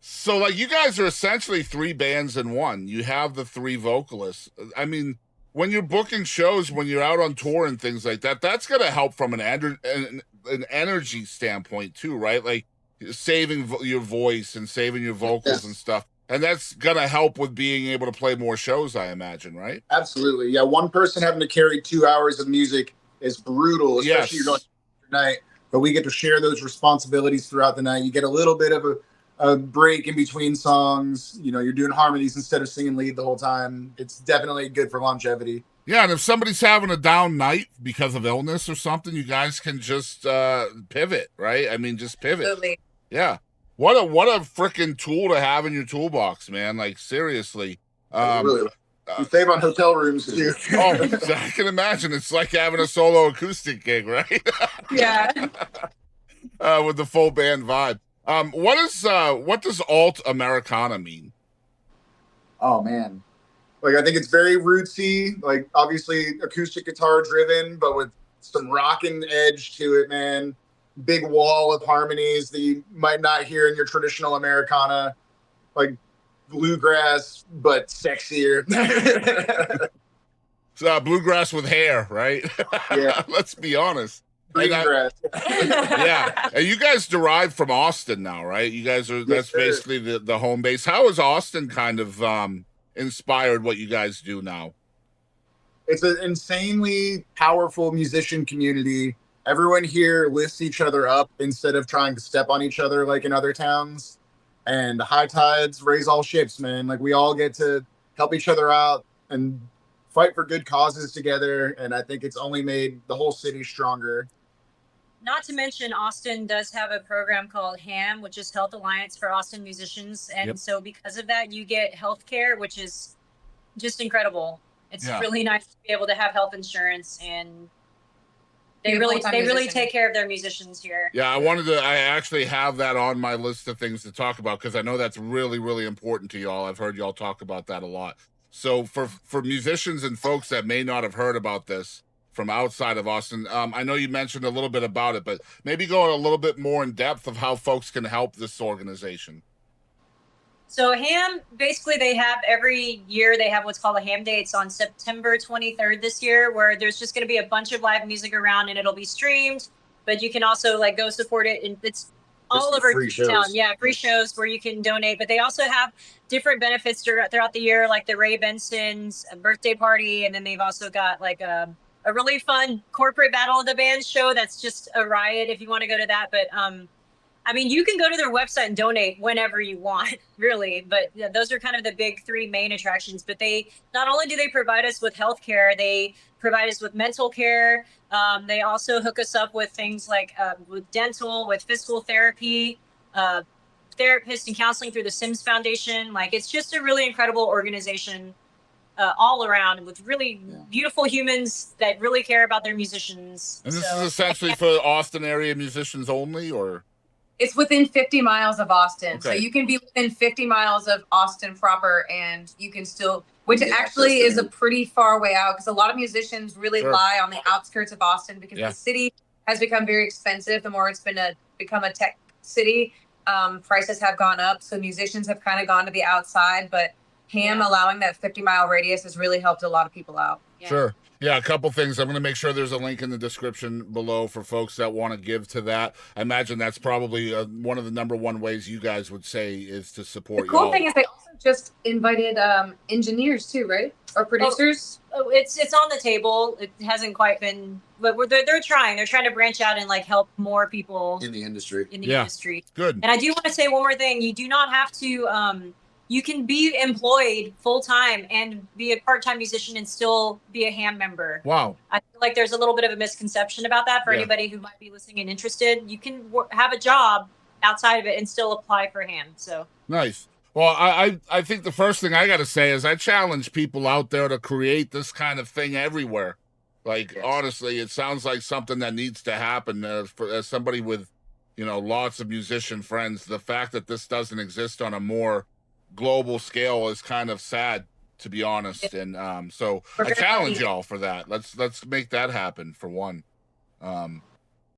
So like you guys are essentially three bands in one. You have the three vocalists. I mean, when you're booking shows, when you're out on tour and things like that, that's gonna help from an energy standpoint too, right? Like saving your voice and saving your vocals and Yes, stuff. And that's gonna help with being able to play more shows, I imagine, right? absolutely. Yeah, one person having to carry 2 hours of music is brutal, especially you're going Yes. night. But we get to share those responsibilities throughout the night. You get a little bit of a break in between songs. You know, you're doing harmonies instead of singing lead the whole time. It's definitely good for longevity. Yeah, and if somebody's having a down night because of illness or something, you guys can just pivot, right? I mean, just pivot. Absolutely. Yeah. What a freaking tool to have in your toolbox, man. Like seriously. Um Really, uh, you save on hotel rooms too. oh, I can imagine it's like having a solo acoustic gig, right? Yeah. With the full band vibe. What does Alt-Americana mean? Oh man, like I think it's very rootsy. Like obviously acoustic guitar driven, but with some rocking edge to it, man. Big wall of harmonies that you might not hear in your traditional Americana, like bluegrass, but sexier. It's, bluegrass with hair, right? Yeah, Let's be honest. bluegrass. Yeah, and you guys derived from Austin now, right? You guys are Yes, that's sir. basically the home base. How has Austin kind of inspired what you guys do now? It's an insanely powerful musician community. Everyone here lifts each other up instead of trying to step on each other like in other towns. And high tides raise all ships, man. Like we all get to help each other out and fight for good causes together. And I think it's only made the whole city stronger. Not to mention, Austin does have a program called HAAM, which is Health Alliance for Austin Musicians. And Yep. so because of that, you get health care, which is just incredible. It's Yeah. really nice to be able to have health insurance, and they Be a really full-time they really musician. take care of their musicians here. Yeah, I actually have that on my list of things to talk about because I know that's really, really important to y'all. I've heard y'all talk about that a lot. So for musicians and folks that may not have heard about this from outside of Austin, I know you mentioned a little bit about it, but maybe go a little bit more in depth of how folks can help this organization. So HAM, basically they have every year, they have what's called a HAM Day. It's on September 23rd this year, where there's just going to be a bunch of live music around and it'll be streamed, but you can also like go support it. And it's all over free shows. town. Yeah, free shows where you can donate, but they also have different benefits throughout the year, like the Ray Benson's birthday party. And then they've also got like a really fun corporate battle of the bands show. That's just a riot if you want to go to that. But, I mean, you can go to their website and donate whenever you want, really. But yeah, those are kind of the big three main attractions. But they not only do they provide us with healthcare, they provide us with mental care. They also hook us up with things like with dental, with physical therapy, therapists and counseling through the Sims Foundation. Like it's just a really incredible organization all around with really beautiful humans that really care about their musicians. And this So- is essentially for Austin area musicians only, or It's within 50 miles of Austin. So Okay. you can be within 50 miles of Austin proper and you can still, which Yeah, actually that's is a pretty far way out because a lot of musicians really Sure. lie on the outskirts of Austin because Yeah. the city has become very expensive. The more it's become a tech city, prices have gone up. So musicians have kind of gone to the outside, but HAM Yeah. allowing that 50-mile radius has really helped a lot of people out. Yeah. Sure. Yeah, a couple things. I'm going to make sure there's a link in the description below for folks that want to give to that. I imagine that's probably one of the number one ways you guys would say is to The support cool y'all. thing is they also just invited engineers too, right? Or producers. Oh, it's on the table. It hasn't quite been, but they're trying. They're trying to branch out and like help more people In the industry. in the Yeah. industry. Good. And I do want to say one more thing. You do not have to. You can be employed full time and be a part time musician and still be a HAM member. Wow. I feel like there's a little bit of a misconception about that for Yeah. anybody who might be listening and interested. You can have a job outside of it and still apply for HAM. So Nice. Well, I think the first thing I got to say is I challenge people out there to create this kind of thing everywhere. Like, Yes. honestly, it sounds like something that needs to happen as somebody with, lots of musician friends. The fact that this doesn't exist on a more global scale is kind of sad, to be honest. And so We're I gonna challenge be- y'all for that. Let's make that happen for one.